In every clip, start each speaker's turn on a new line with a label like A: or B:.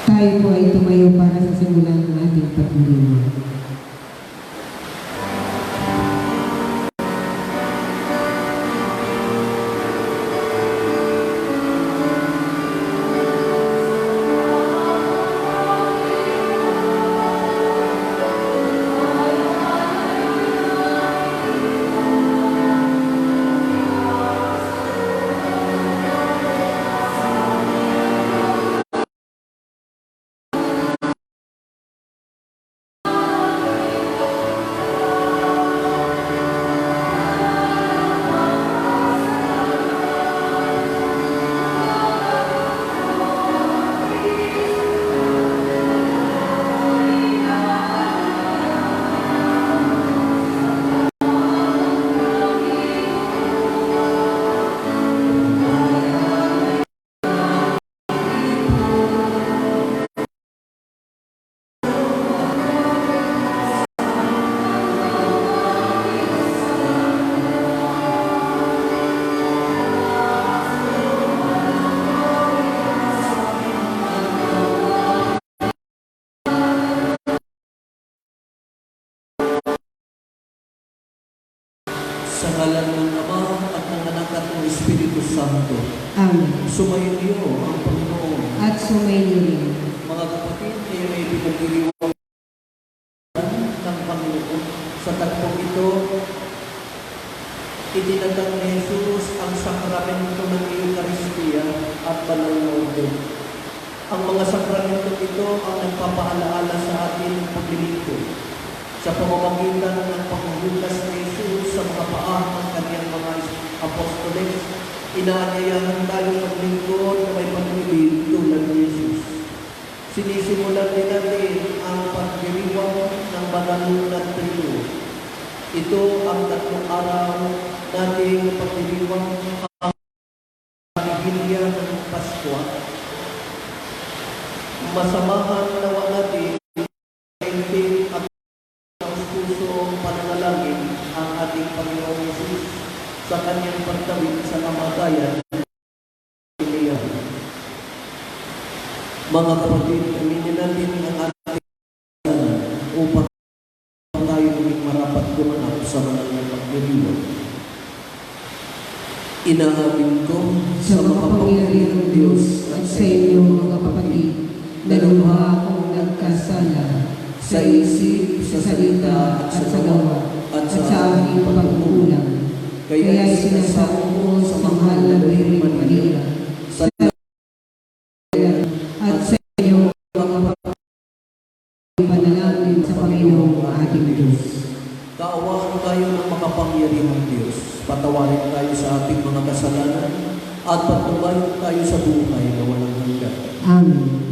A: Tayo po ay tumayo para sa simulan ng ating pagdiriwang.
B: Sa ngalan ng Ama at ng Anak at ng Espiritu Santo.
A: Amen.
B: Sumainyo ang Panginoon.
A: At sumainyo rin.
B: Mga kapatid, kayo ay pinagdiriwang ng Panginoon. Sa tagpong ito, itinatag ni Jesus ang sakramento ng Eucharistia at banal na ordo. Ang mga sakramento ito ang nagpapaalaala sa atin ng paglilingkod sa pamamagitan ng paghuhugas ni Jesus sa mga paa ng kanyang mga apostoles. Inaanyayahan tayo maglingkod na may pag-ibig tulad ni Jesus. Sinisimulan din natin ang pagdiriwang ng banal na trino. Ito ang tatlong araw nating pagdiriwang ang Biblia ng Pasko. Masamahan nawa natin at pusong pananalangin ang ating Panginoon Jesus sa kanyang pagtawid sa kamatayan. Mga kapatid, aminin natin ang ating kasalanan upang tayo maging marapat gumanap sa banal na pagdiriwang. Inaamin ko
A: Sa makapangyarihang Diyos at sa inyong mga kapatid, na lubha akong nagkasala sa isip, sa salita, at sa gawa, at sa aking pagkukulang. Kaya sinasako ko sa mahal na Birhen Maria, sa at sa inyo mga panalangin sa Panginoong ating Diyos.
B: Kaawaan tayo ng makapangyarihang Diyos. Patawarin tayo sa ating mga kasalanan at patubayan tayo sa buhay na walang hanggan.
A: Amen.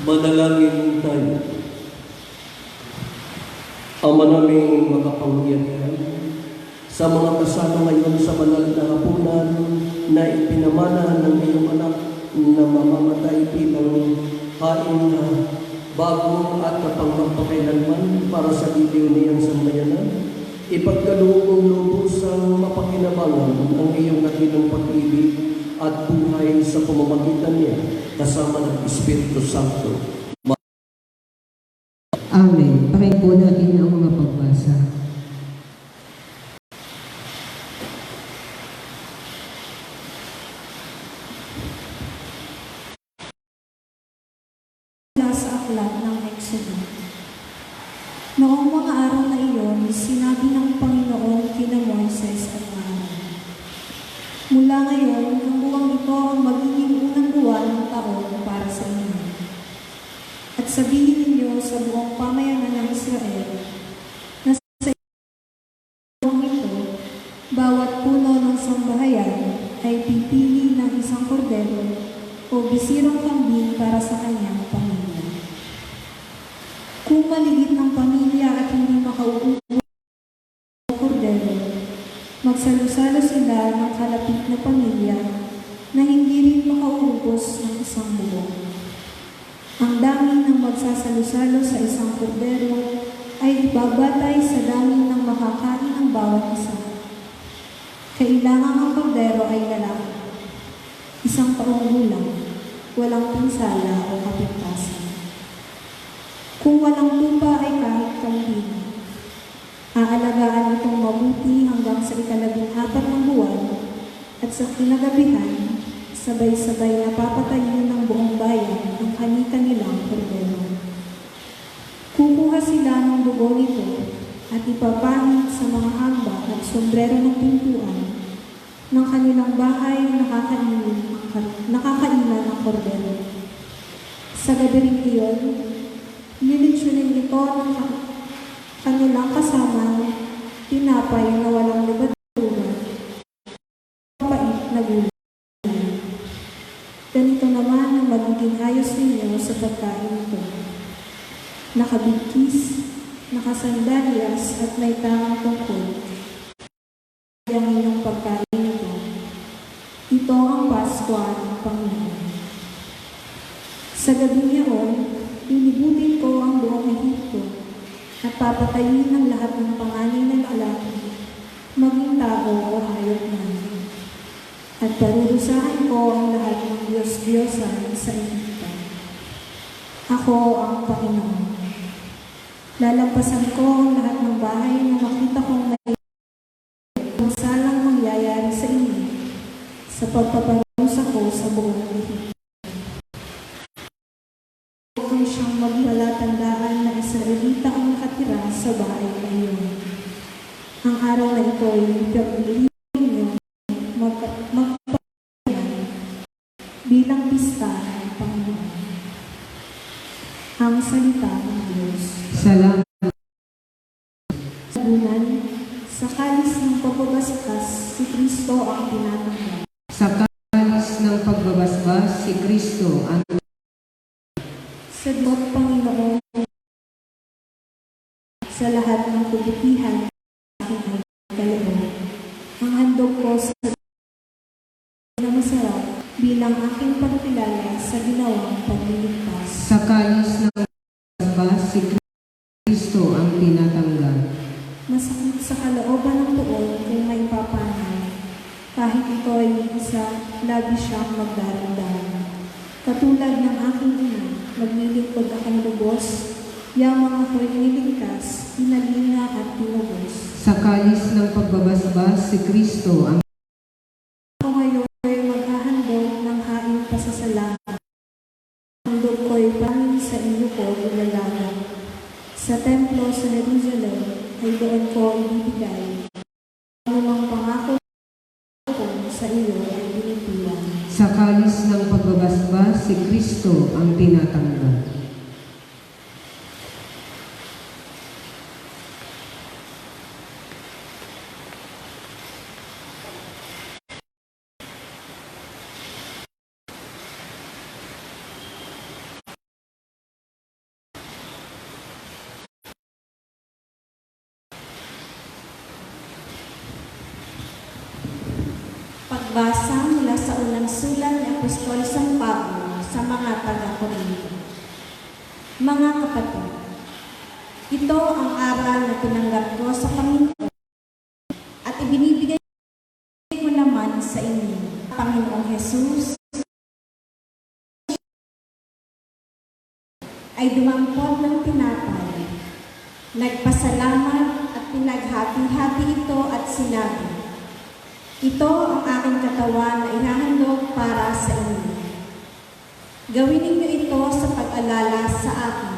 B: Manalangin tayo. Ama naming makapangyarihan, sa mga kasama ngayon sa banal na hapunan na ipinamana ng iyong anak na mamamatay bilang hain na bago at kapangmagpakailanman para sa bitiw niyang sambayanan, ipagkaloob mong lubusang mapakinabangan ang iyong dakilang pag-ibig at buhay sa pamamagitan niya kasama ng Espiritu Santo.
A: Amen. Pakinggan po natin ang mga pagbasa.
C: Mula sa aklat ng Exodo. Noong mga araw na iyon, sinabi ng Panginoon kina Moises at Aaron, "Mula ngayon, ang buwang ito ang magiging unang buwan ng taon para sa inyo. At sabihin ninyo sa buong pamayanan ng Israel na sa buwang ito, bawat puno ng sambahayan ay pipili ng isang kordero o bisirang kambing para sa kanyang pamilya. Kung maliit ng pamilya at hindi makauupo ng kordero, magsalo-salo sila ng kalapit na pamilya na hindi rin makauubos ng isang buo. Ang dami ng magsasalo-salo sa isang kordero ay ibabatay sa dami ng makakain ng bawat isa. Kailangan ang kordero ay lalaki, 1 taong gulang, walang pinsala o kapintasan. Kung walang tupa ay kahit kambing. Aalagaan itong mabuti hanggang sa 14 ng buwan at sa kinagabihan, sabay-sabay na papatayin ng buong bayan ang kani-kanilang kordero. Kukuha sila ng dugo nito at ipapahid sa mga hamba at sombrero ng pintuan ng kanilang bahay nakakainan ng kordero. Sa gabi rin iyon, lilitsunin ito ng kanilang kasama tinapay na walang libaduran, mapait na gulay. Ganito naman ang magiging ayos ninyo sa pagkain ito. Nakabigkis, nakasandalyas at may tamang tungkol. Ang inyong pagkain ito. Ito ang Pasko ng Panginoon. Sa gabi niyon, lilibutin ko ang buong Ehipto at papatayin ang lahat ng panganay na lalaki, maging tao o hayop man. At parurusahan ko ang lahat ng Diyos-Diyosan sa Ehipto. Ako ang Panginoon. Lalampasan ko ang lahat ng bahay na makita kong may salang mangyayari sa inyo sa pagpaparusa ko sa buong Ehipto. Kung siyang magpalatandaan na Israelita ang nakatira sa bahay na iyon. Ang araw na ito ay ipagpiliin ninyo magpapayan bilang pista ng Panginoon. Ang salita ng Diyos.
A: Salamat.
C: Sabunan, sa kalis ng pagbabasbas, si Kristo ang tinatanggap.
A: Sa kalis ng pagbabasbas, si Kristo ang
C: Sa Diyos Panginoon, sa lahat ng kabutihan aking ay kaloob. Ang handog ko sa na masarap bilang aking pagkilala sa ginawang pagliligtas.
A: sa kalis ng pagbabasbas, si Kristo ang tinatanggap.
C: Masakit sa kalooban ng tuon kung may papanay. Kahit ito ay isa, lagi siyang magdaramdam. Katulad ng aking ina, naglilingkod akong lubos, yamang ako'y nilingkas, inalina at tinubos.
A: Sa kalis ng pagbabasbas, si Kristo ang
C: Ako ngayon ay maghahandog ng haing pasasalamat. Handog ko'y panin sa inyo ko ilalaga. Sa templo sa Jerusalem ay doon ko ibibigay. Ano mang pangako ko sa iyo ay binibigyan.
A: sa kalis ng pagbabasbas, si Kristo ang tinatanggap.
C: Pagbasa mula sa unang sulat ni Apostol San Pablo sa mga taga-Korinto. Mga kapatid, ito ang aral na tinanggap ko sa Panginoon at ibinibigay ko naman sa inyo. Panginoong Jesus ay dumampot ng tinapay, nagpasalamat at pinaghati-hati ito at sinabi, "Ito ang aking katawan na ihahandog para sa inyo. Gawin ninyo ito sa pag-alala sa akin."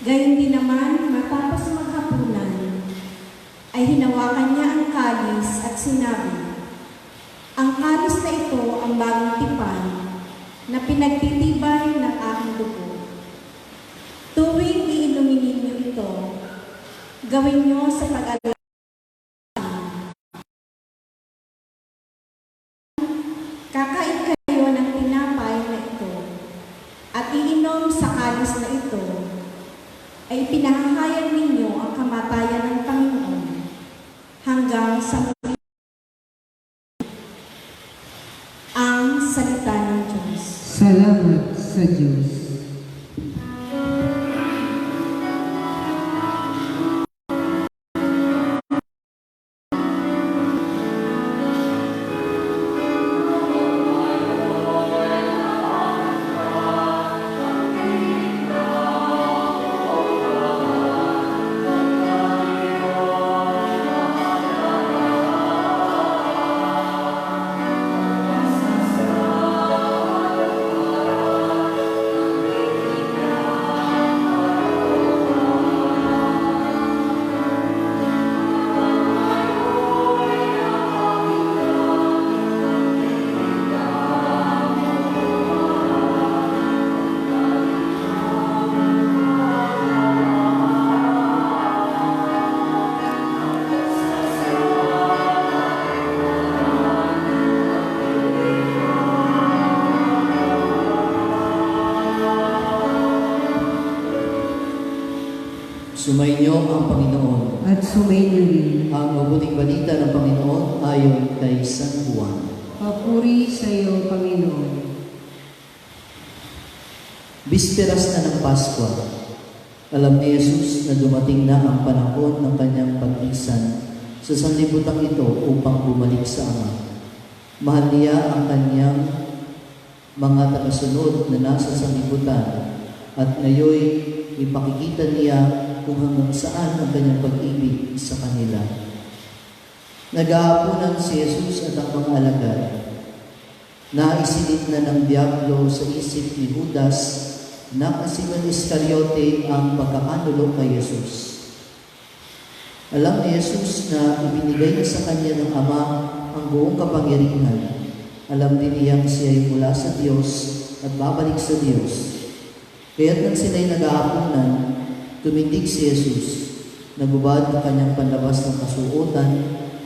C: Gayon din naman, matapos maghapunan, ay hinawakan niya ang kalis at sinabi, "Ang kalis na ito ang bagong tipan na pinagtitibay ng aking dugo. Tuwing iinumin ninyo ito, gawin niyo sa pag-alala. Kakain kayo ng tinapay na ito at iinom sa kalis na ito, ay pinahahayag ninyo ang kamatayan ng Panginoon hanggang sa muli." Ang salita ng Diyos.
A: Salamat sa Diyos.
D: Sumainyo ang Panginoon.
A: At sumainyo rin.
D: Ang mabuting balita ng Panginoon ayon kay San Juan.
A: Papuri sa iyo, Panginoon.
D: Bisperas na ng Paskwa, alam ni Jesus na dumating na ang panahon ng kanyang pag-isan sa sanlibutan ito upang bumalik sa Ama. Mahal niya ang kanyang mga tagasunod na nasa sanlibutan at ngayon ipakikita niya kung hanggang saan ang kanyang pag-ibig sa kanila. Nag-aapunan si Jesus at ang mga alagad. Naisilid na ng Diablo sa isip ni Judas na si Simon Iscariote ang pagkakanulo kay Jesus. Alam ni Jesus na ibinigay na sa kanya ng Ama ang buong kapangyarihan. Alam din niyang siya ay mula sa Diyos at babalik sa Diyos. Kaya't nang sila'y nag-aapunan, tumindig si Jesus, nagbubad ng kanyang panlabas ng kasuotan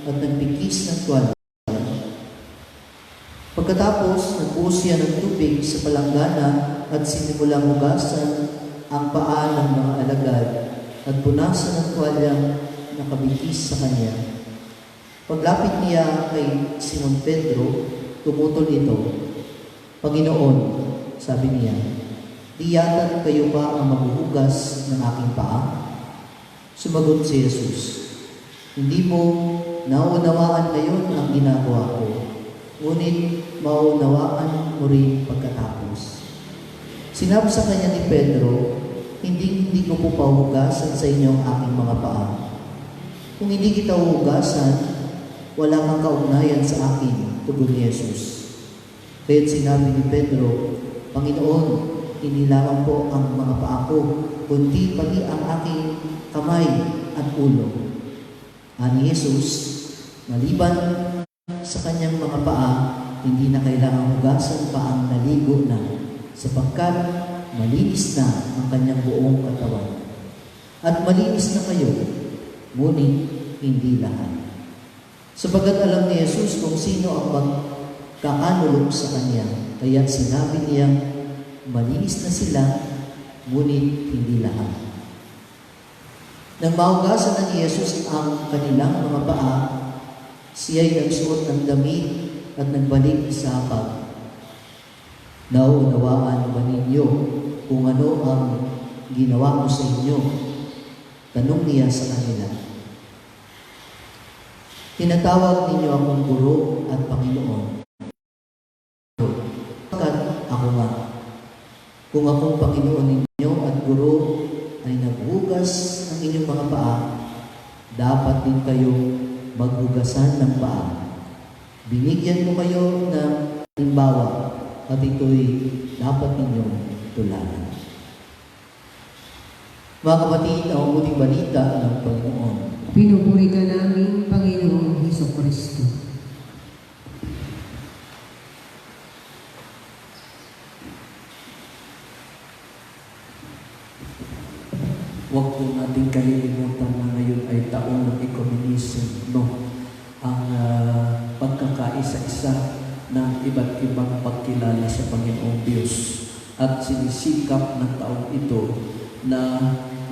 D: at nagpikis ng tuwalya. Pagkatapos, nagbuhos siya ng tubig sa palanggana at sinimulang hugasan ang paa ng mga alagad at punasan ng tuwalyang nakabikis sa kanya. Paglapit niya kay Simon Pedro, tumutol ito. "Panginoon," sabi niya, "di yata kayo ba ang maghuhugas ng aking paa?" Sumagot si Jesus, "Hindi mo naunawaan ngayon ang ginagawa ko, ngunit maunawaan mo rin pagkatapos." Sinabi sa kanya ni Pedro, hindi ko po pahugasan sa inyo ang aking mga paa. Kung hindi kita hugasan, wala kang kaugnayan sa akin," tugon ni Jesus. Kaya't sinabi ni Pedro, "Panginoon, hindi lamang po ang mga paa ko, kundi pati ang aking kamay at ulo." Ani Jesus, maliban sa kanyang mga paa, hindi na kailangang hugasan pa ang naligo na, sapagkat malinis na ang kanyang buong katawan. At malinis na kayo, ngunit hindi lahat. Sapagat alam ni Jesus kung sino ang magkakanulong sa kanya, kaya sinabi niyang, malinis na sila, ngunit hindi lahat. Nang mahugasan na ni Jesus ang kanilang mga paa, Siya'y nagsuot ng damit at nagbalik sa hapag. Nauunawaan ba ninyo kung ano ang ginawa ko sa inyo? Tanong niya sa kanila. Tinatawag ninyo akong guro at Panginoon. Bakit ako nga? Kung akong Panginoon ninyo at guro ay naghugas ng inyong mga paa, dapat din kayong maghugasan ng paa. Binigyan ko kayo ng halimbawa at ito'y dapat ninyong tularan. Mga kapatid, ang mabuting balita ng Panginoon.
A: Pinupuri ka namin, Panginoong Hesukristo.
B: Huwag po natin kalilimutan na ngayon ay taon ng ecumenicism, no? Ang pagkakaisa-isa ng iba't ibang pagkilala sa Panginoong Diyos. At sinisikap ng taon ito na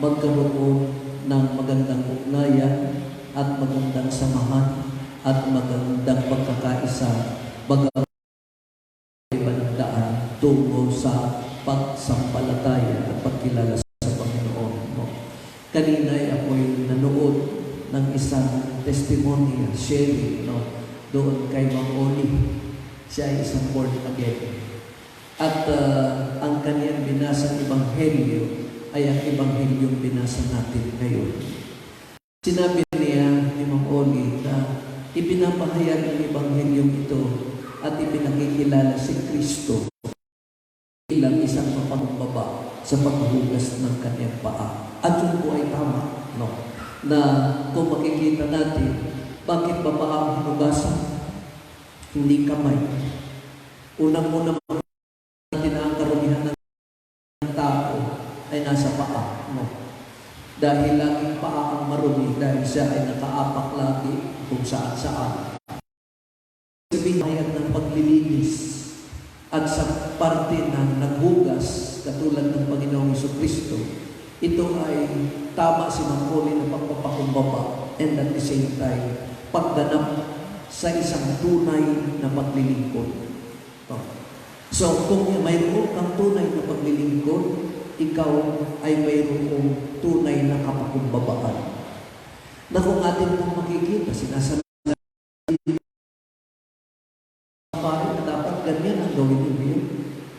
B: magkaroon ng magandang ugnayan at magandang samahan at magandang pagkakaisa bagaman ibang daan tungo sa pagsampalataya at pagkilala sa Panginoon. No? Kanina ay ako'y nanood ng isang testimony, sharing, no? Doon kay Mang Oli. Siya ay isang born again. At ang kaniyang binasang ebanghelyo ay ang ebanghelyong binasa natin ngayon. Sinabi niya ni Mang Oli na ipinapahayag ang ebanghelyong ito at ipinakikilala si Kristo bilang isang mapagbaba sa paghuhugas ng kanyang paa. At yun po ay tama, no? Na kung makikita natin, bakit ba paa ang hinugasan? Hindi kamay. Unang-una natin na ang karumihan ng tao ay nasa paa, no? Dahil laging paa ang marumi dahil siya ay nakaapak lagi kung saan-saan. Sabihin ng paglilinis at sa parte ng naghugas katulad ng Panginoong Hesukristo, ito ay tama si Mang Oli na pagpapakumbaba and at the same time, pagganap sa isang tunay na paglilingkod. So, kung mayroon kang tunay na paglilingkod, ikaw ay mayroong tunay na kapakumbabaan. Na kung atin pong makikita, sinasabi na dapat ganyan ang gawin ninyo.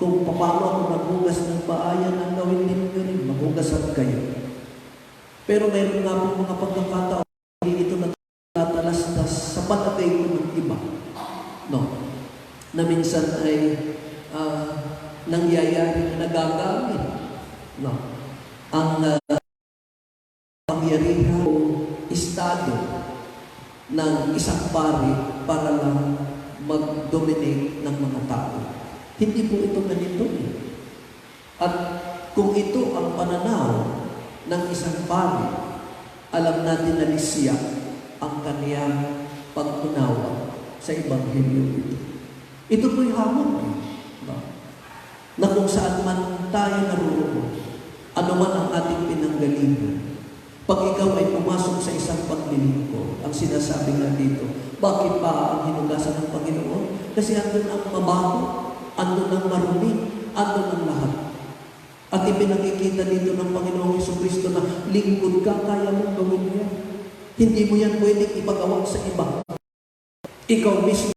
B: Kung paano ako naghugas ng paayan, ang gawin ninyo rin, maghugasan kayo. Pero mayroon nga pong mga pagkakataon, hindi ito natatalastas sa palagay ko ng iba. No? Na minsan ay nangyayari na nagagamit. No? Ang pangyarihan o estado ng isang pari para lang mag-dominate ng mga tao. Hindi po ito ganito. At kung ito ang pananaw ng isang pari, alam natin na siya ang kaniyang pag-unawa sa ebanghelyo ito. Ito po'y hamon. Na kung saan man tayo naroon, ano man ang ating pinanggalingan, pag ikaw ay pumasok sa isang paglilingkod, ang sinasabi nga dito, bakit pa ang hinugasan ng Panginoon? Kasi andun ang mabaho, andun ang marumi, andun ang lahat. At ipinakikita dito ng Panginoong Hesukristo na lingkod ka, kaya mong gawin yan. Hindi mo yan pwedeng ipagawa sa iba. Ikaw mismo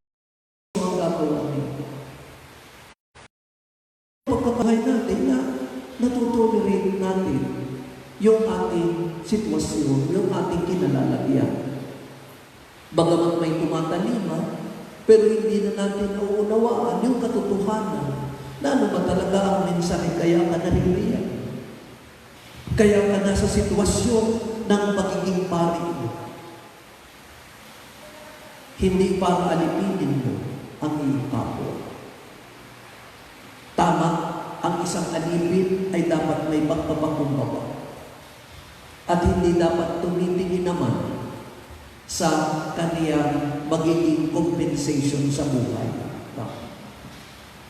B: ang gagawa niyo. Pagkakahay natin na natutolerate natin yung ating sitwasyon, yung ating kinalalagyan. Bagamat may tumatalima, pero hindi na natin nauunawaan yung katotohanan na ano ba talaga ang mensahe, kaya ka naririyan. Kaya ka nasa sitwasyon ng pagiging pari mo. Hindi para alipinin mo ang iyong kapwa. Tama, ang isang alipin ay dapat may pagpapakumbaba. At hindi dapat tumitingin naman sa kaniyang magiging compensation sa buhay.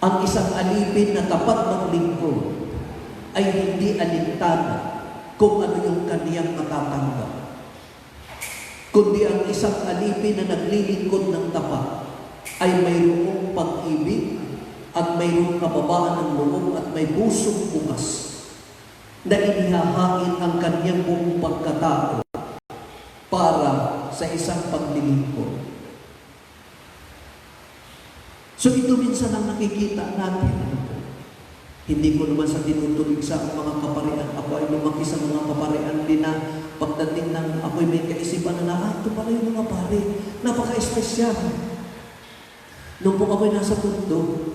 B: Ang isang alipin na tapat maglingkod ay hindi alintana kung ano yung kaniyang matatanggap. kundi ang isang alipin na naglilingkod ng tapat ay mayroong pag-ibig at mayroong kababaan ng loob at may pusong bukas na inihahangin ang kanyang buong pagkatao para sa isang paglilingkod. So ito minsan ang nakikita natin. Hindi ko naman sa tinutulig sa mga kaparian. Ako ay lumaki sa mga kaparian din na pagdating ng ako'y may kaisipan na ito pala yung mga pare. Napaka-espesyal. Nung po ako'y nasa mundo,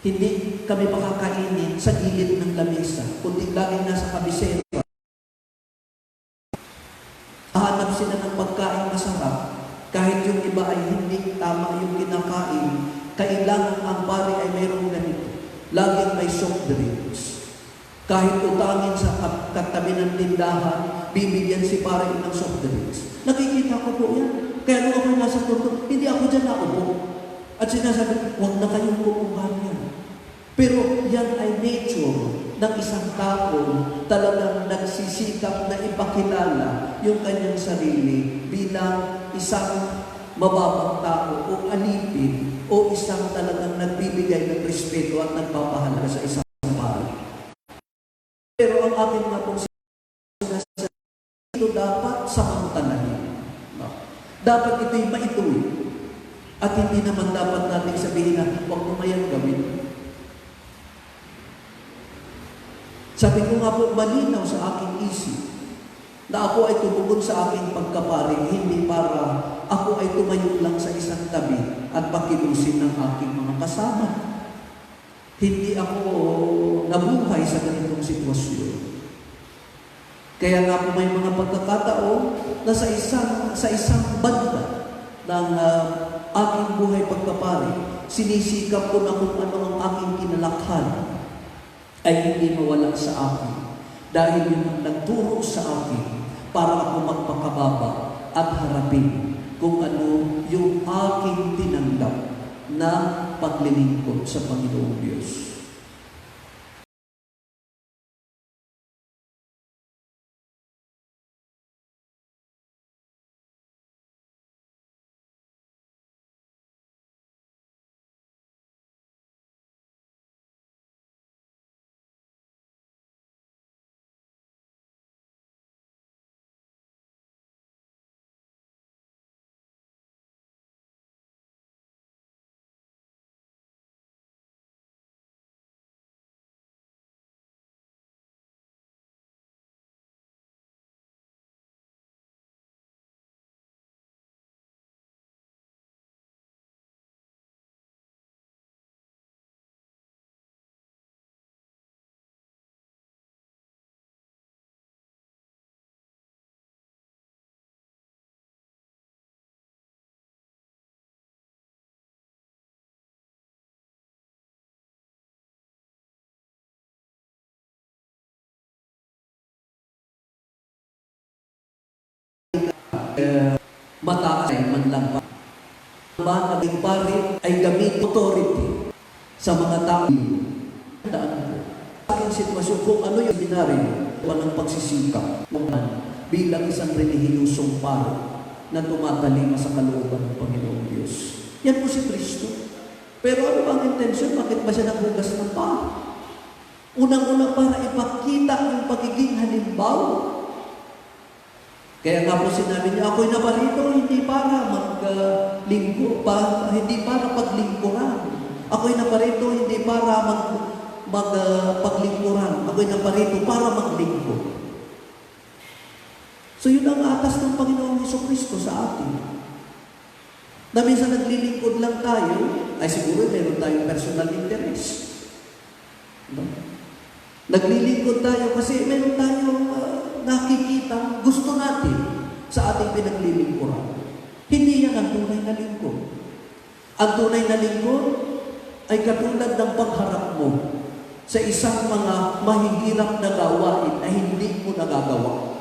B: hindi kami makakainin sa gilid ng lamesa, kundi laging nasa kabisera. Hahanap sila ng pagkain masarap, kahit yung iba ay hindi tama yung kinakain, kailangan ang pare ay mayroong ganito. Laging may soft drinks. Kahit utangin sa katabi ng tindahan, bibigyan si pare ng soft drinks. Nakikita ko po yan. Kaya nung ako'y nasa mundo, hindi ako dyan naupo. At sinasabi, huwag na kayong pupungan yan. Pero yan ay nature ng isang tao talagang nagsisikap na ipakilala yung kanyang sarili bilang isang mababang tao o alipin o isang talagang nagbibigay ng respeto at nagpapahalaga sa isang pare. Pero ang akin nga pong sinasabi, ito dapat samantalahin. Dapat ito'y maituloy. At hindi naman dapat natin sabihin na huwag mo mayang gawin. Sabi ko nga po, malinaw sa aking isip na ako ay tumugon sa aking pagkapari, hindi para ako ay tumayo lang sa isang tabi at pakilusin ng aking mga kasama. Hindi ako nabuhay sa ganitong sitwasyon. Kaya nga po may mga pagkakataon na sa isang banda ng aking buhay pagkapari, sinisikap ko na kung ano ang aking kinalakhan ay hindi mawala sa akin dahil yun ang nagturo sa akin para ako magpakababa at harapin kung ano yung aking tinanggap na paglilingkod sa Panginoong Diyos. Mataas ay manlang pa. Ang naging pare ay gamit authority sa mga tao. Tandaan ko. Sa aking sitwasyon, kung ano yung binari, walang pagsisikap bilang isang relihiyosong pare na tumatalima sa kalooban ng Panginoong Diyos. Yan po si Kristo. Pero ano ang intensyon? Bakit ba siya naghugas ng paa? Unang-unang para ipakita ang pagiging halimbawa. Kaya nga po sinabi niya, ako'y naparito hindi para maglingkod, hindi para paglingkuran. Ako'y naparito hindi para paglingkuran. Ako'y naparito para maglingkod. So yun ang atas ng Panginoong Jesucristo sa atin. Na minsan naglilingkod lang tayo, ay siguro meron tayong personal interest. No? Naglilingkod tayo kasi meron tayong nakikita, gusto natin sa ating pinaglilingkuran. Hindi yan ang tunay na lingkod. Ang tunay na lingkod ay katulad ng pagharap mo sa isang mga mahihirap na gawain na hindi mo nagagawa.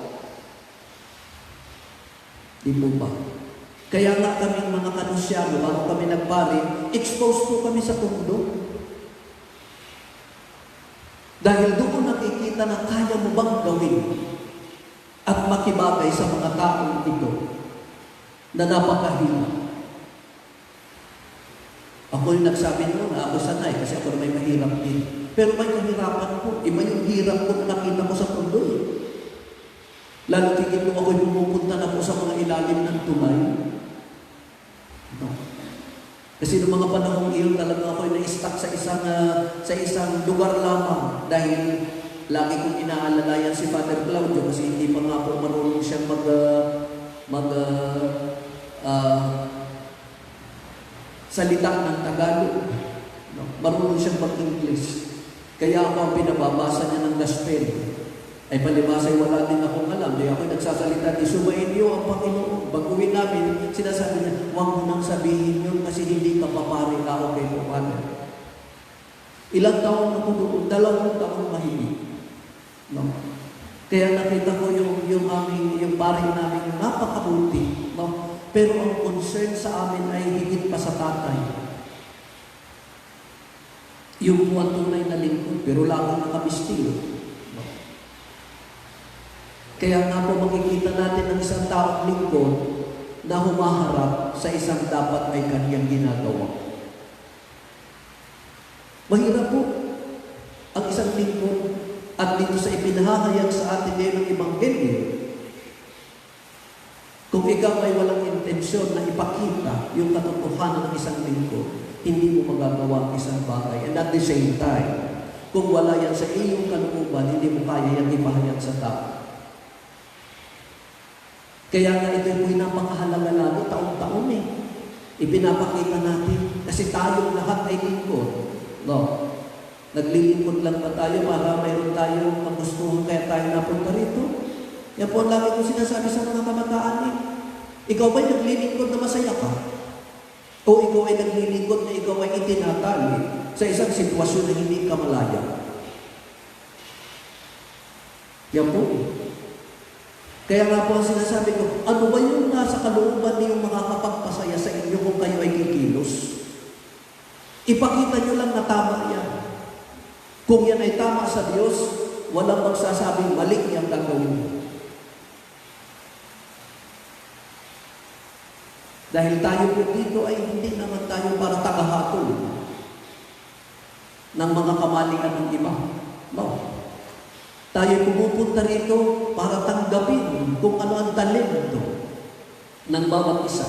B: Di po ba? Kaya nga kaming mga Kanusyano, bago kami nagpare, exposed po kami sa mundo. Dahil doon nakikita na kaya mo bang gawin at makibagay sa mga taong ito na napakahirap. Ako yung nagsabi noon na ako sanay kasi ako may mahirap din. Pero may kahirapan ko. Iba yung hirap ko na nakita ko sa mundo eh. Lalo tigil nung ako'y pumupunta na po sa mga ilalim ng tulay. No. Kasi noong mga panahong iyon talaga ako'y na-stuck sa isang lugar lamang dahil lagi kong inaalalayan si Father Claudio kasi hindi pa nga po marunong siyang salita ng Tagalog. No? Marunong siyang mag-English. Kaya ako ang pinababasa niya ng gospel. Ay palibasay wala din akong alam. Di ako nagsasalita ni sumayin niyo ang Panginoon. Baguhin namin, sinasabi niya, huwag mo nang sabihin yun kasi hindi ka papari ako kay Father. Ilang taon ako doon? 2 taon mahigit. No? Kaya nakita ko yung pari namin napakabuti. No? Pero ang concern sa amin ay higit pa sa tatay. Yung buwan tunay na lingkod, pero lagi nakabistilo. No? Kaya nga po makikita natin ng isang taong lingkod na humaharap sa isang dapat ay kanyang ginagawa. Mahirap po ang isang lingkod at dito sa ipinahahayag sa atin ngayon ng Ebanghelyo. Kung ikaw ay walang intensyon na ipakita yung katotohanan ng isang lingkod, hindi mo magagawa ang isang bagay. And at the same time, kung wala yan sa iyong kalooban, hindi mo kaya yan ipahayag sa tao. Kaya nga ito yung napakahalaga lalo, taon-taon eh. Ipinapakita natin kasi tayong lahat ay lingkod. No? Naglilingkod lang ba tayo para mayroon tayong magustuhan kaya tayo napunta rito? Yan po ang lagi ko sinasabi sa mga kabataan eh. Ikaw ba'y naglilingkod na masaya ka? O ikaw ay naglilingkod na ikaw ay itinatali sa isang sitwasyon na hindi ka malaya? Yan po. Kaya nga po ang sinasabi ko, ano ba yung nasa kalooban niyong makakapagpasaya sa inyo kung kayo ay kikilos? Ipakita niyo lang na tama yan. Kung yan ay tama sa Diyos, walang magsasabing mali yung gagawin mo. Dahil tayo po dito ay hindi naman tayo para tagahatol ng mga kamalian ng iba. No. Tayo pumupunta rito para tanggapin kung ano ang talento ng bawat isa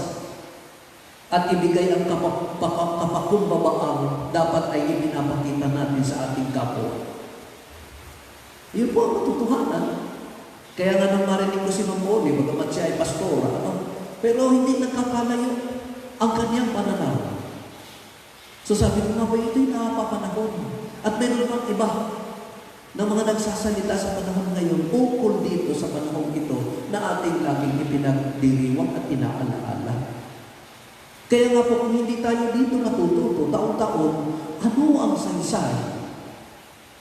B: at ibigay ang kapakumbabaan dapat ay ipinapakita natin sa ating kapwa. Yun po ang katotohanan. Kaya nga nang marinig ko si Ma'am Oli, bagamat siya ay pastora, pero hindi nagkakalayo ang kanyang pananaw. So sabi ko nga ba, ito'y nakapapanahon. At meron bang iba na mga nagsasalita sa panahon ngayon ukol dito sa panahon ito na ating laging ipinagdiriwang at inaalaala. Kaya nga po kung hindi tayo dito natututo, taon-taon, ano ang saysay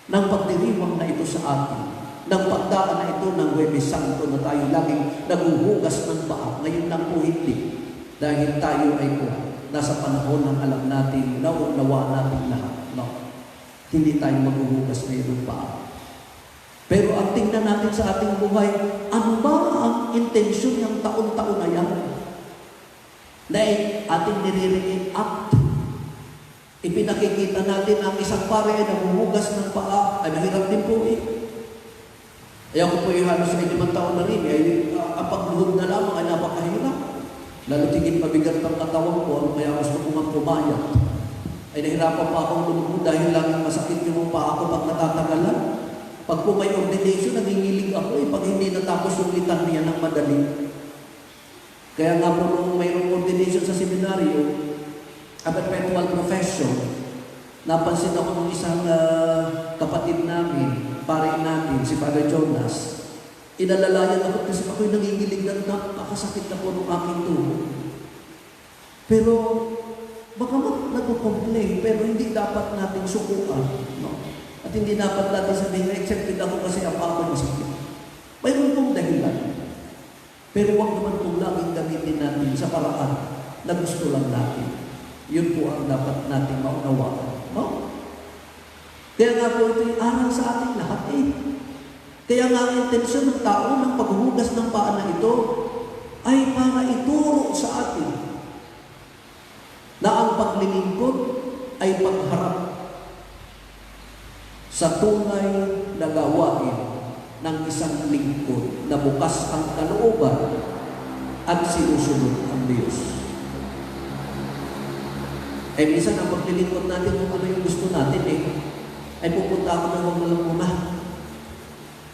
B: ng pagdiriwang na ito sa atin? Ng pagdaan na ito ng Huwebes Santo na tayo laging naguhugas ng paa. Ngayon lang po hindi. Dahil tayo ay po nasa panahon ng alam natin, naunawa natin lahat. No? Hindi tayo maghuhugas ngayon ng paa. Pero ang tingnan natin sa ating buhay, ano ba ang intensyon ng taon-taon na yan? Na ating nire-react up. Ipinakikita natin ang isang pare ay naguhugas ng paa. Ay mahirap din po eh. Ay ako po yung halos ay 5 taon na rin. Ang pagluhod na lamang ay napakahirap. Lalo tingin mabigat ng katawan ko, kaya gusto ko nga pumayat. Ay nahirapan pa akong lumuhod dahil laging masakit yung paa ko pag natatagalan. Pag po may ordination, nangingilig ako eh. Pag hindi natapos yung litanya ng madali. Kaya nga po nung mayroong ordination sa seminaryo, a perpetual profession, napansin ako ng isang kapatid namin, pare natin, si Father Jonas. Inalalayan ako kasi ako'y nangingilig na nakakasakit na po ng aking tuhod. Pero, baka nagko-complain, pero hindi dapat natin sukuan. No? At hindi dapat natin sabihin, accepted ako kasi ang paa ko masakit. Mayroon pong dahilan. Pero huwag naman pong laging gamitin natin sa paraan na gusto lang natin. Yun po ang dapat natin maunawaan. No? Kaya nga po ito'y aral sa ating lahat eh. Kaya nga ang intensyon ng tao ng paghuhugas ng paa na ito ay para ituro sa atin na ang paglilingkod ay pagharap sa tunay na gawain ng isang lingkod na bukas ang kalooban at sinusunod ang Diyos. Minsan ang paglilingkod natin kung ano yung gusto natin ay pupunta ako na huwag lang muna.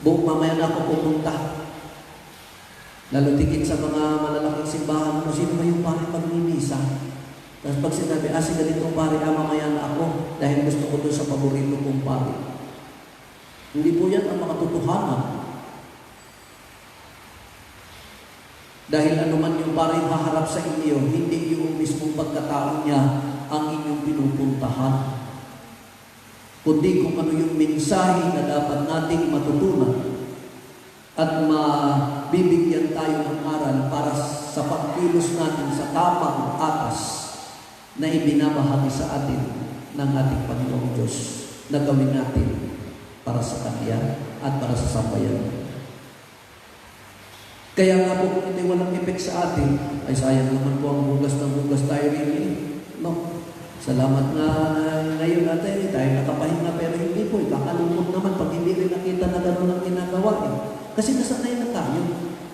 B: Buong mamaya na ako pupunta. Lalo tigit sa mga malalaking simbahan, kung sino ba yung pare pag-mimisa? Tapos pag sinabi, si ganitong pare, mamaya na ako dahil gusto ko doon sa paborito kong pare. Hindi po yan ang mga totohanan. Dahil anuman yung pare haharap sa inyo, hindi yung mismong pagkatao niya ang inyong pinupuntahan. Kundi kung ano yung mensahe na dapat nating matutunan at mabibigyan tayo ng aral para sa pagkilos natin sa tamang atas na ibinabahagi sa atin ng ating Panginoong Diyos na gawin natin para sa Kanya at para sa sambayan. Kaya nga po kung hindi walang effect sa atin, ay sayang naman po ang hugas ng hugas tayo rin. No? Salamat nga ngayon natin, tayo nakapahinga pero hindi po. Kakalungkot naman pag hindi rin nakita na gano'n ang ginagawa Kasi nasanay na tayo.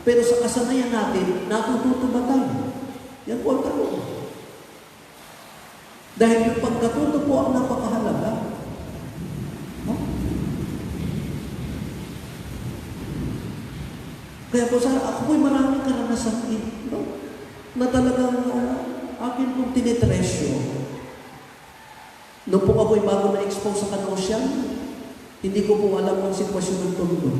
B: Pero sa kasanayan natin, natututo ba tayo? Yan po ang tanong. Dahil yung pagkatuto po ang napakahalaga. No? Kaya po ako po'y maraming karanasan na talagang akin pong tinitresyo. Noong po ako'y bago na-expose sa Kanosian, hindi ko po alam ang sitwasyon ng tondo.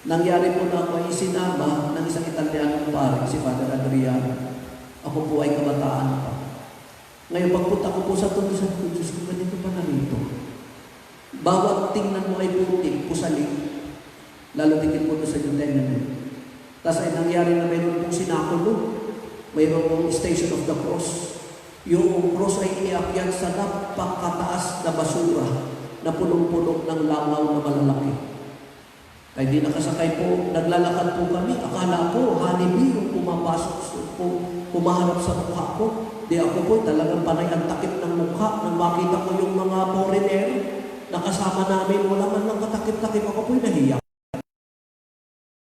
B: Nangyari po na ako ay sinama ng isang Italianong pare, si Father Adriano. Ako po ay kabataan pa. Ngayon, pagpunta ko po sa tondo, sa Diyos ko, ganito pa na rito. Bawat tingnan mo ay putik, pusalik. Lalo tingin po doon sa yung tengan. Tapos ay nangyari na mayroon pong sinakulo. Mayroon pong Station of the Cross. Yung cross ay iakyat sa napakataas na basura na punong-puno ng langaw na malalaki. Ay di nakasakay po, naglalakad po kami. Akala ko, honeybee yung pumapasok po, pumaharap sa mukha ko. Di ako po, talagang panay ang takip ng mukha. Nang makita ko yung mga foreigner na kasama namin, wala man lang katakip-takip. Ako po'y nahiyak.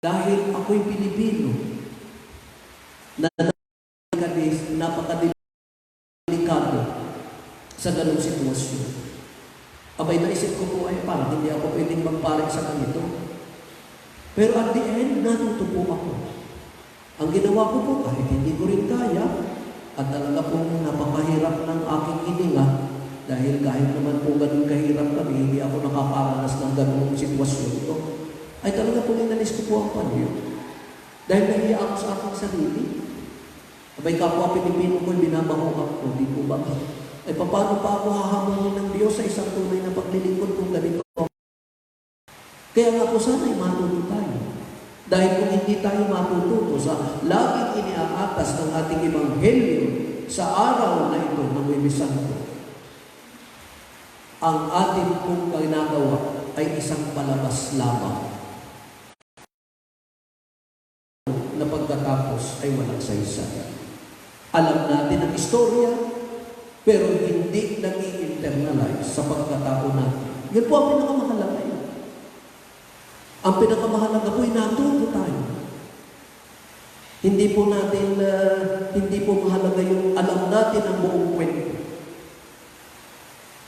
B: Dahil ako'y Pilipino na napakadelikado sa ganung sitwasyon. Abay, naisip ko po ay parang hindi ako pwedeng magparing sa ganito. Pero at the end, natuto po ako. Ang ginawa ko po, kahit hindi ko rin kaya, at talaga pong napapahirap ng aking hininga, dahil kahit naman po ganun kahirap kami, hindi ako nakaparanas ng ganung sitwasyon ito, ay talaga po inalis ko po ang panyo. Dahil nahiya ako sa aking sarili. Abay, kapwa Pilipino ko, binabanguhan ko, di po ba? Ay paano pa ako hahamon ng Diyos sa isang tunay na paglilingkod kung ganito? Kaya nga po sana ay matuto tayo. Dahil kung hindi tayo matututo sa laging iniaatas ng ating Ebanghelyo sa araw na ito ng Huwebes Santo, ang ating pong ginagawa ay isang palabas lamang na pagkatapos ay walang saysay. Alam natin ang istorya, pero hindi nag-i-internalize sa pagkatao natin. Yan po ang pinakamahalaga yun. Ang pinakamahalaga po ay natuto tayo. Hindi po mahalaga yung alam natin ang buong kwento.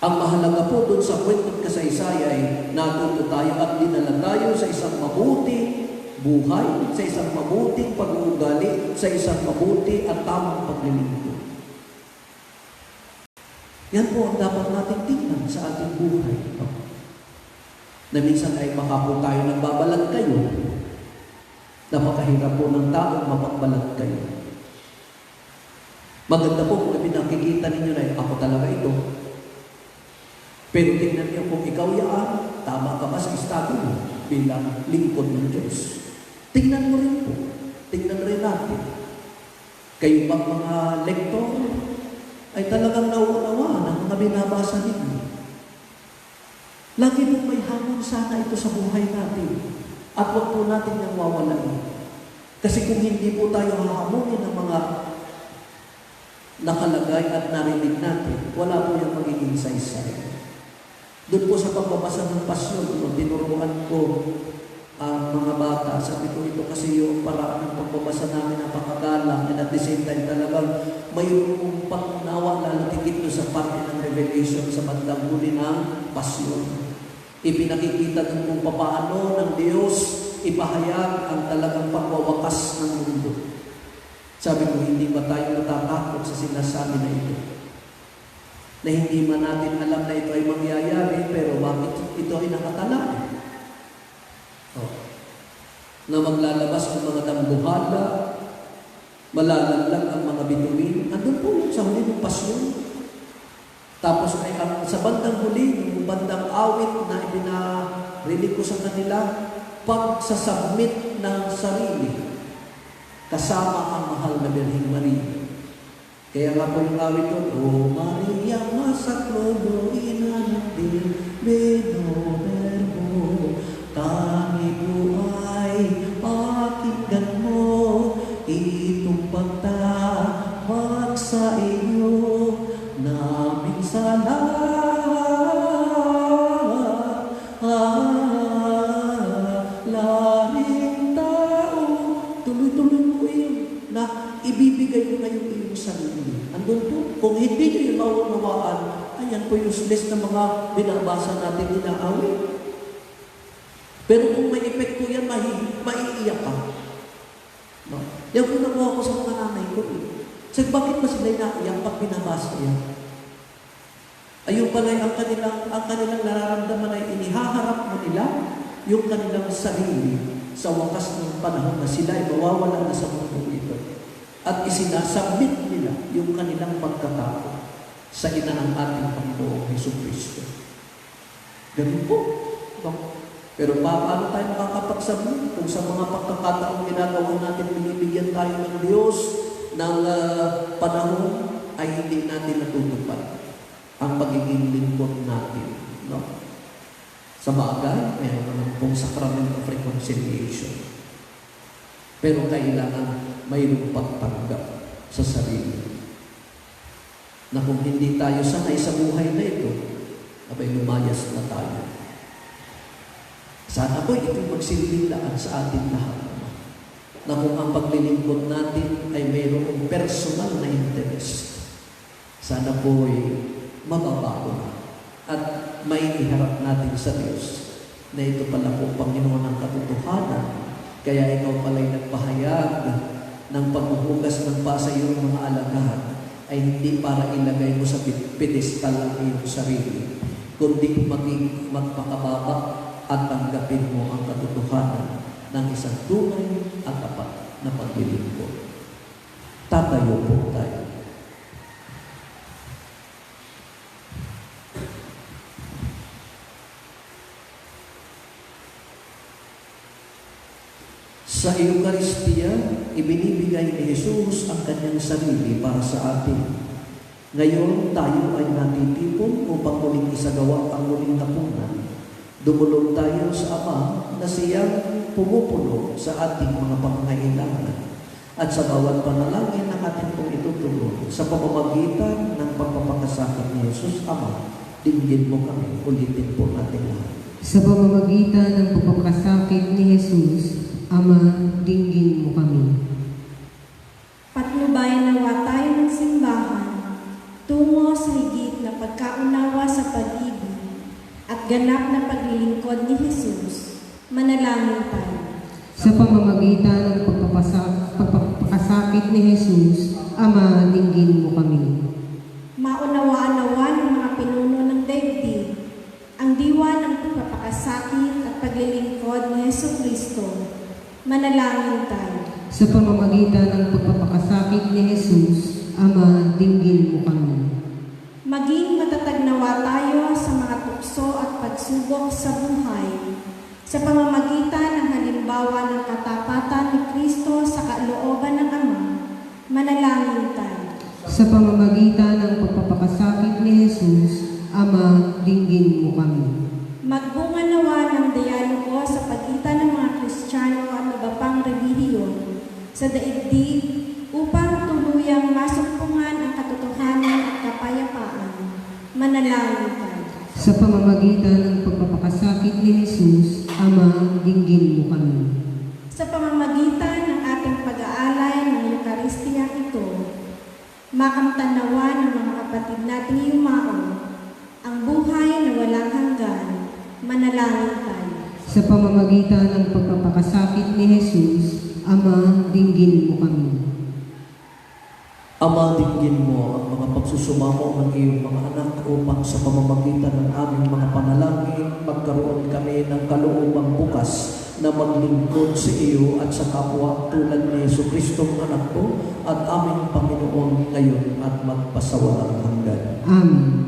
B: Ang mahalaga po doon sa kwento at kasaysay ay natuto tayo at dinala tayo sa isang mabuting buhay, sa isang mabuting pag-uugali, sa isang mabuti at tamang paglilingkod. Yan po ang dapat natin tingnan sa ating buhay. Na minsan ay baka po tayo nagbabalag kayo. Napakahirap po ng taong mapagbalag kayo. Maganda po kung nakikita ninyo na ako talaga ito. Pero tingnan niyo kung ikaw yan, tama ka ba sa estado mo bilang lingkod ng Diyos. Tingnan mo rin po. Tingnan rin natin. Kayo bang mga lektor ay talagang nauunawa ng mga binabasa ninyo. Lagi pong may hamon sana ito sa buhay natin. At huwag po natin nang wawalain. Kasi kung hindi po tayo hahamunin ng mga nakalagay at narinig natin, wala po yung magiging saysay. Doon po sa pagbabasa ng pasyon, tinuruan ko ang mga bata. Sabi ko, ito kasi yung paraan ng pagbabasa namin napakagalang and at the same time talagang mayroong pag-unawa lalo tigit doon sa parte ng Revelation sa bandang huli ng pasyon. Ipinakikita doon kung paano ng Diyos ipahayag ang talagang pagwawakas ng mundo. Sabi ko, hindi ba tayo natatakot sa sinasabi na ito? Na hindi man natin alam na ito ay mangyayari, pero bakit ito ay nakatala? Na maglalabas ang mga dambuhala, malalaglag ang mga bituin, andun po sa huli ng pasyon. Tapos ay sa bandang huli, yung bandang awit na ibinarinig ko sa kanila, pagsasubmit ng sarili, kasama ang mahal na Birheng Maria. Kaya nga po yung awit ko, O Maria, masaklono, ina ng binoder mo, tangi buhay, pakinggan mo, itong pagtawag sa iyo, naming laring tao. Tuloy-tuloy po yun na ibibigay ko ngayon iyong sarili. Andun po, kung hindi nyo yung maunawaan, ayan po useless na mga binabasa natin inaawit. Pero kung may epekto yan, maiiyak ka. No? Yan po nakuha ko sa mga nanay ko. So, bakit ba sila naiiyak pag binabasa yan? Ayun pala ang kanilang nararamdaman ay inihaharap mo nila yung kanilang sarili sa wakas ng panahon na sila ay mawawala na sa mundo ito. At isinasabit nila yung kanilang pagkatao sa ina ng ating Panginoong Jesucristo. Ganun po. Pero paano tayo makakapagsabit kung sa mga pagkakataong ginagawa natin, binibigyan tayo ng Diyos ng panahon ay hindi natin natutupad ang pagiging lingkod natin. No? Sa bagay, mayroon naman pong Sacrament of Reconciliation. Pero kailangan mayroong pagtanggap sa sarili. Na kung hindi tayo sanay sa buhay na ito, abay lumayas na tayo. Sana po ito'y magsilbing laan sa ating lahat. Na kung ang paglilingkod natin ay mayroong personal na interest, sana po ay mababago na at may iharap natin sa Diyos na ito pala po Panginoon ng katotohanan. Kaya ikaw pala'y nagpahayag ng paghuhugas ng pa sa iyong mga alagad ay hindi para ilagay mo sa pedestal ang iyong sarili, kundi magpakababa at tanggapin mo ang katotohanan ng isang tunay at tapat na paglilingkod. Tatayo po tayo. Sa Eucharistia, ibinibigay ni Jesus ang kanyang sarili para sa atin. Ngayon, tayo ay natitipon upang muling isagawa ang muling hapunan. Dumulog tayo sa Ama na siyang pumupuno sa ating mga pangangailangan at sa bawat panalangin na atin pong itutulong sa pamamagitan ng pagpapakasakit ni Jesus, Ama, dinggin mo kami, ulitin po natin lahat.
A: Sa pamamagitan ng pagpapakasakit ni Jesus, Ama, dinggin mo kami.
C: Patnubayan nawa tayo ng simbahan tungo sa higit na pagkaunawa sa pag-ibig at ganap na paglilingkod ni Jesus. Manalangin tayo.
A: Sa pamamagitan ng pagpapakasakit ni Jesus, Ama, dinggin mo kami.
C: Maunawaan nawa ng mga pinuno ng daigdig ang diwa ng pagpapakasakit at paglilingkod ni Jesucristo. Manalangin tayo.
A: Sa pamamagitan ng pagpapakasakit ni Jesus, Ama, dinggin mo kami.
C: Maging matatag nawa tayo sa mga tukso at pagsubok sa buhay sa pamamagitan ng halimbawa ng katapatan ni Kristo sa kalooban ng Ama. Manalangin tayo.
A: Sa pamamagitan ng pagpapakasakit ni Jesus, Ama, dinggin mo kami.
C: Magbunga nawa ng dialogo sa pagitan ng mga Kristiyano at iba pang relihiyon sa daigdig upang tuluyang masumpungan ang katotohanan at kapayapaan. Manalangin tayo.
A: Sa pamamagitan ng pagpapakasakit ni Jesus, Ama, dinggin mo kami.
C: Sa pamamagitan ng ating pag-aalay ng Eucharistia ito, makamtanawa ng mga kapatid nating yumao ang buhay na walang hanggan. Manalangin tayo.
A: Sa pamamagitan ng pagpapakasakit ni Jesus, Ama, dinggin mo kami.
B: Ama, dinggin mo ang mga pagsusumamo ng iyong mga anak upang sa pamamagitan ng aming mga panalangin, magkaroon kami ng kaloobang bukas na maglingkod sa iyo at sa kapwa tulad ni Jesucristong anak ko at aming Panginoon ngayon at magpasawalang hanggan.
A: Amen.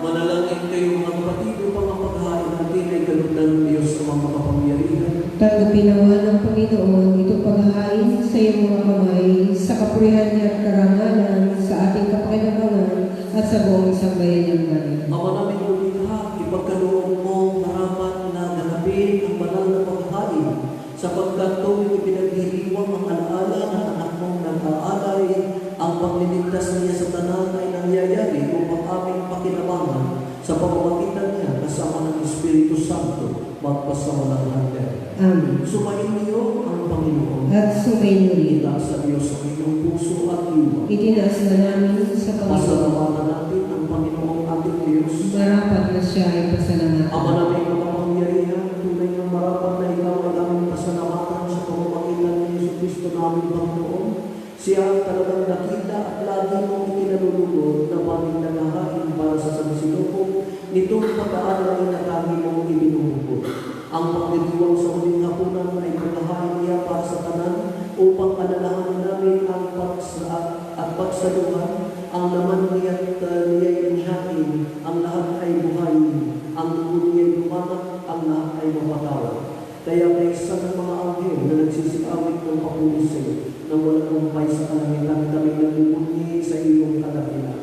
B: Manalangin kayo mga kapatid upang ang paghahain natin ay ganun ng Diyos sa mga makapangyarihan.
A: Tanggapin nawa ng Panginoon itong paghahain sa iyong mga kamay, sa kapurihan niya at karangalan, sa ating kapakinabangan at sa buong sambayan ng banal.
B: Ama namin lumikha, ipagkaloob mo harapan na ganapin ang banal na paghahain, sapagkat tuwing ipinaghiriwang ang alaala ng anak mong nag-aalay, ang pagliligtas niya sa tanan ay nangyayari upang aming pakinabangan sa pamamagitan niya kasama ng Espiritu Santo magpasawalang hanggan.
A: Amen.
B: Sumayin niyo ang Panginoon.
A: At sumayin mo rin.
B: Itaas sa Diyos ang inyong puso at luwa.
A: Itinaas na namin sa Panginoon.
B: Pasalamatan natin ang Panginoong ating Diyos.
A: Marapat na siya ay pasalamatan.
B: Ama namin makapangyarihan, tunay ng marapat na ikaw ay aming pasalamatan sa pamamagitan ni Jesucristo namin Panginoon. Siya ang talagang nakita at lagi mong ikinalulugod na paming naghahain para sa sansinuko nitong pag-aalay na lagi mong ibinuhugod. Ang pagdiriwang sa huling hapunan ay paghahain niya para sa tanan upang alalahanin namin ang pagsaluhan, ang laman niya't niya'y inhain, ang lahat ay buhay, ang lugod niya'y lumanap, ang lahat ay mapatawad. Kaya may isa ng mga anghel na nagsisikawit ng papuri sa iyo, na walang kumpay sa kalangitan kami nagbubunyi sa iyong kadakilaan.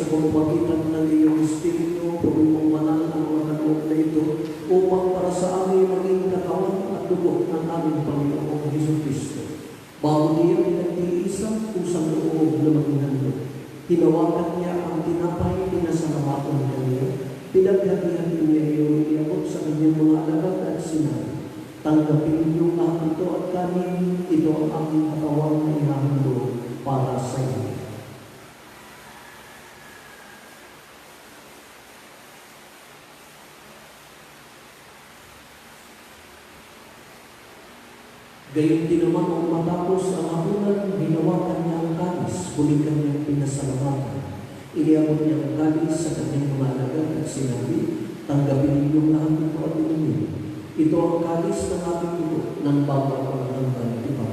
B: pamamagitan ng iyong Espiritu, gawin mong banal ang mga kaloob na ito upang para sa amin maging katawan at dugo ng aming Panginoong Jesucristo. Bago niya pinag-iisang kusang loob na maging handog, hinawakan niya ang tinapay, pinasalamatan niya, pinaghati-hati niya iyon, iniabot sa kanyang mga alagad at sinabi, tanggapin niyo lahat ito at kanin, ito ang aking katawan na ihahandog para sa inyo. Gayon din naman kung matapos ang hapunan, hinawakan niya ang kalis, huli kanyang pinasalamatan. Iniabot niya ang kalis sa kanyang mga alagad at sinabi, tanggapin ninyong lahat ito at inumin. Ito ang kalis ng aking dugo ng bago at hanggang tipan.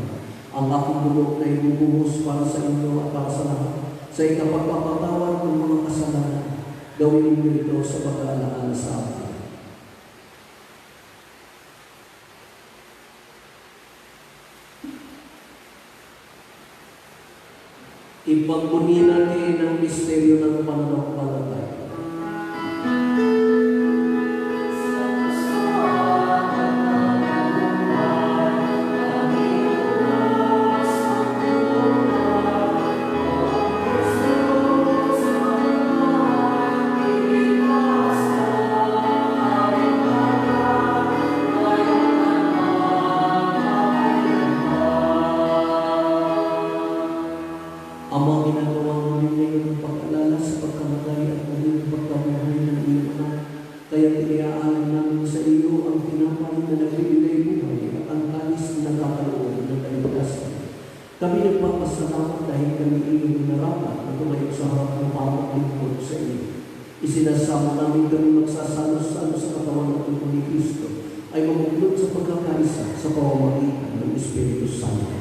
B: Ang aking dugo na ibubuhos para sa inyo at para sa lahat, sa ikapagpapatawad ng mga kasalanan. Gawin niyo ito sa pag-aalala sa akin. Ipagbuni natin ang misteryo ng pananampalataya. Amang ginagawa namin ngayon ng pag-alala sa pagkamatay at muling pagkabuhay ng iyong anak. Kaya tiniyaanan namin sa iyo ang tinapay na nagbibigay buhay at ang kalis na nagkakaloob ng kaligtasan. Kami nagpapasalamat dahil kami iyong narapat na tumayo sa harap ng pamaglingkod sa iyo. Isinasama namin kami magsasalos-salos sa katawan ng Tugon ni Kristo ay mamuklod sa pagkakaisa sa pamamagitan ng Espiritu Santo.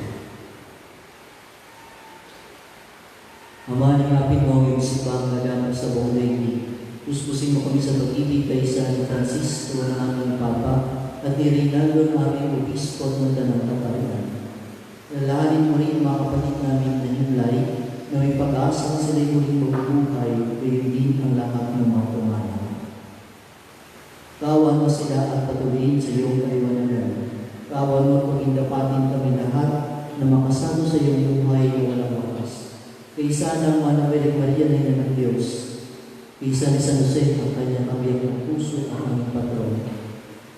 D: Ama, nangapin mo ang iyong sipang naganap sa buong daigdig. Puspusin mo kami sa pag-ibig kay San Francisco ng aming Papa at ni Reynaldo ng aming Obispo ng Tanang Kaparian. Lalahanin mo rin mga kapatid namin na himlay na may pag-asa na sila'y muling mabubuhay, gayon din ang lahat ng mga tumanan. Kawan mo sila at patuloyin sa iyong kaliwanagan. Kawan mo at pagindapatin kami lahat na makasama sa iyong buhay na walang wakas. Kaysa ng Manawel Maria na ina ng Diyos, kaysa ni San Jose ang kanyang kabiyak ng puso ang aming patron,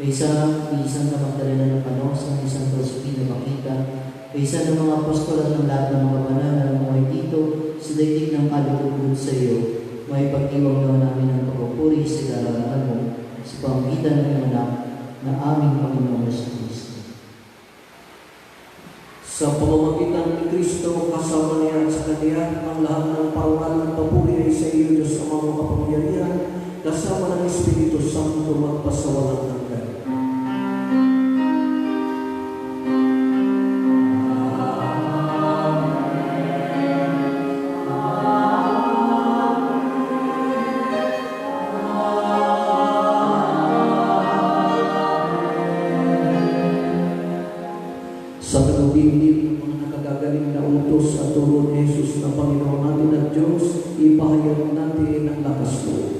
D: kaysa ni Santa Magdalena ng Panosa, ni Santa Josephina Makita, kaysa ng mga apostol at ng lahat ng mga banal na namuhay dito, sa daigdig ng kalugod sa iyo, may pag-iwang naman namin ang pagpupuri sa darangan mo, sa pamamagitan ng anak na aming Panginoon Yesu Cristo.
B: Sa pamamagitan ni Kristo, kasama niya at sa Kanya, ang lahat ng parangal at papuri ay sa iyo, Diyos ang mga kapangyarihan, kasama ng Espiritu Santo magpasawalang hanggan. Sa tagubilin ng mga nakagagaling na utos at turo ni Jesus na Panginoon natin at Diyos, ipahayag natin ang lakas loob.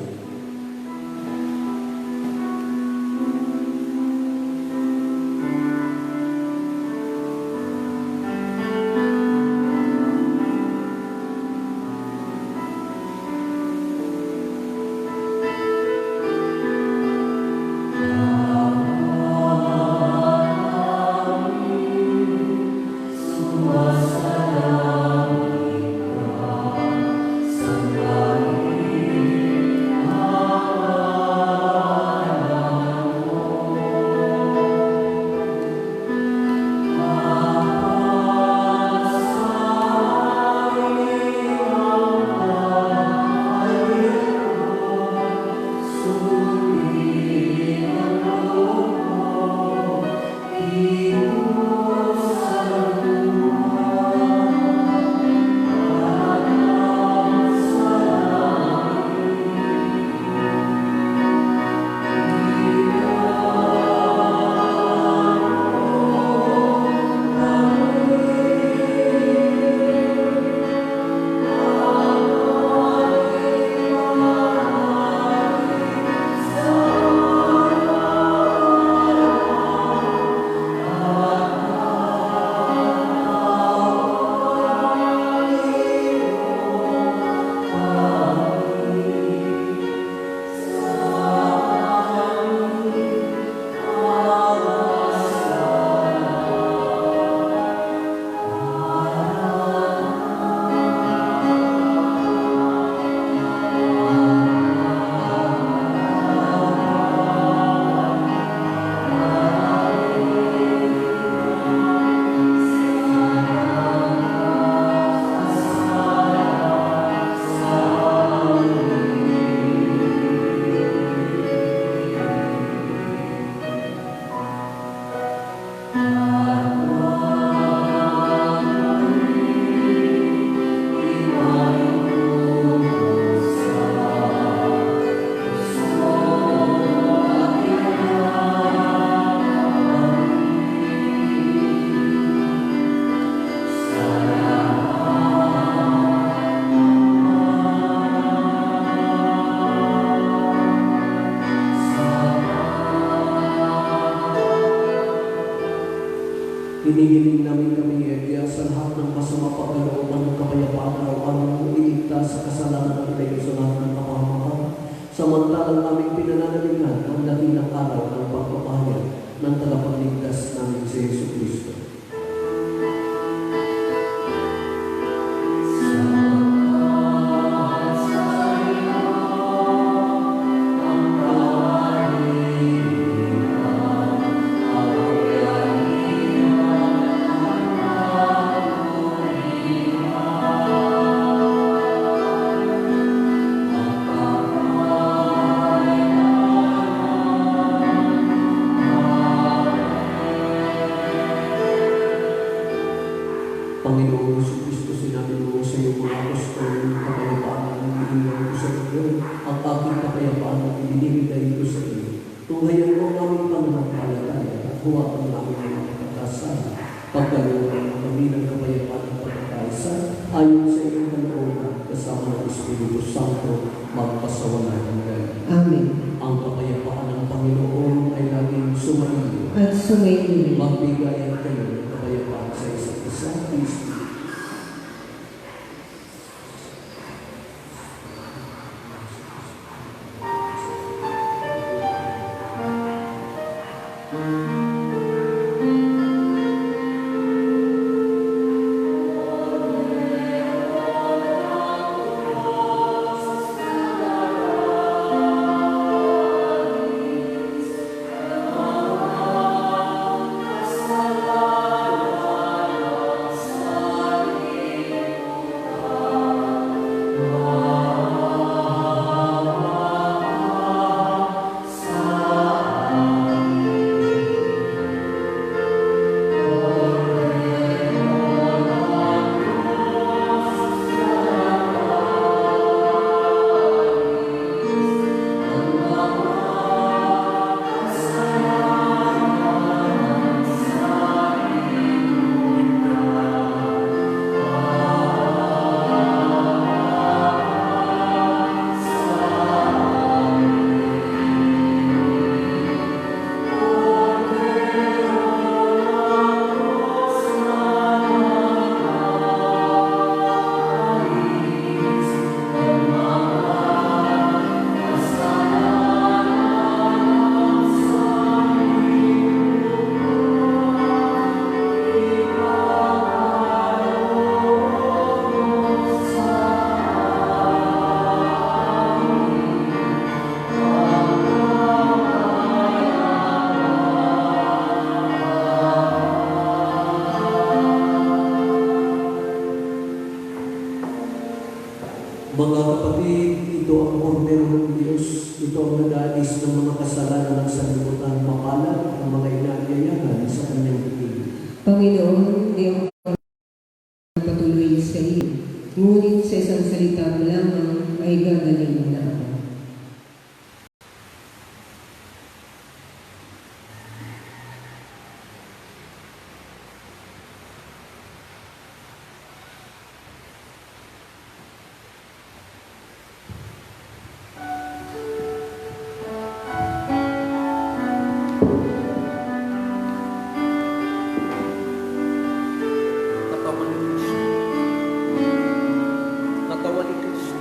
B: Hinihiling namin kami, Edia, sa lahat ng masama pagkalooban ng kapayapaan araw-araw mo iligtas sa kasalanan at kayo sa lahat ng kapahamakan. Samantalang aming pinananalingan ang dakilang araw ng pagpapahayag ng tagapagligtas namin si Yesu Cristo. Panginoon Jesu Cristo, sinabi mo sa iyo mga apostol, yung kapayapaan ang ibinigay ko sa iyo, ang aking kapayapaan ang ibinigay ko sa iyo. Tunghayan mo ang aming pananampalataya at huwag ang aming mga pagkakasala. Pagkalooban ng kami ng kapayapaan at pagkakaisa, ayon sa iyong kalooban, kasama ng Espiritu Santo, magpasawalan hanggan.
A: Amen.
B: Ang kapayapaan ng Panginoon ay laging sumaiyo.
A: At sumayin
B: Magbigayan kayo ng kapayapaan sa isa't isa. Kristo. Mga kapatid, ito ang kordero ng Diyos. Ito ang nag-aalis ng mga kasalanan ng sanlibutan, makalat ang mga inaanyayahan sa kanyang bibig.
A: Panginoon, di ako patuloy sa iyo. Ngunit sa isang salita mo lamang ay gagaling na ako.
B: Katawan ni Kristo.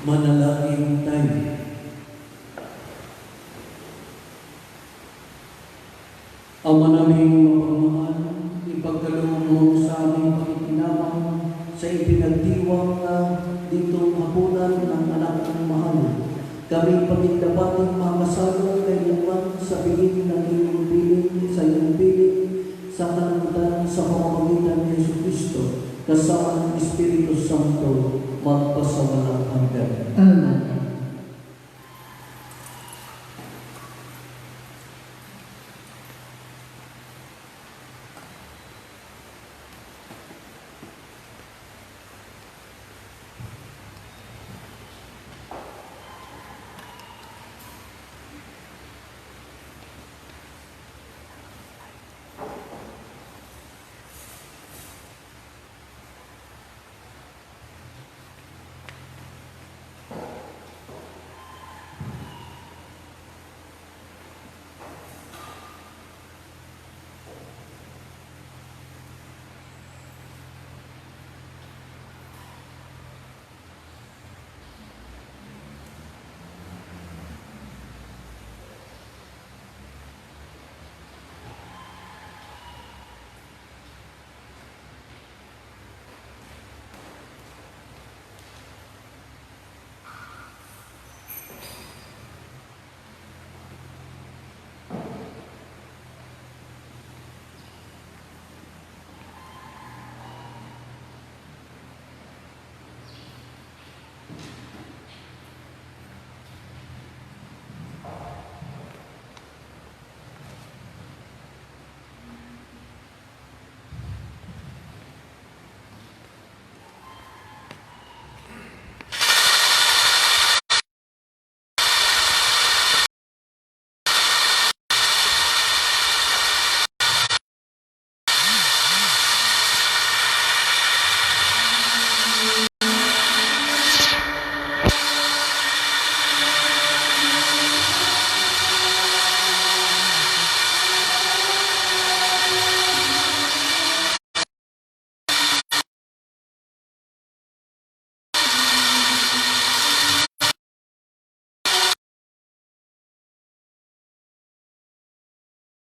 B: Manalangin tayo. Ama naming mapagmahal, ipagkaloob mo sa aming pakikinabang sa ipinagdiwang na ditong hapunan ng anak ng mahal. Kami pagindapating makasalo kailanman sa piling ng iyong piling, sa iyong piling, sa kalangitan sa pamamagitan ni Jesu Cristo, kasama ng Espiritu Santo, magpasawalang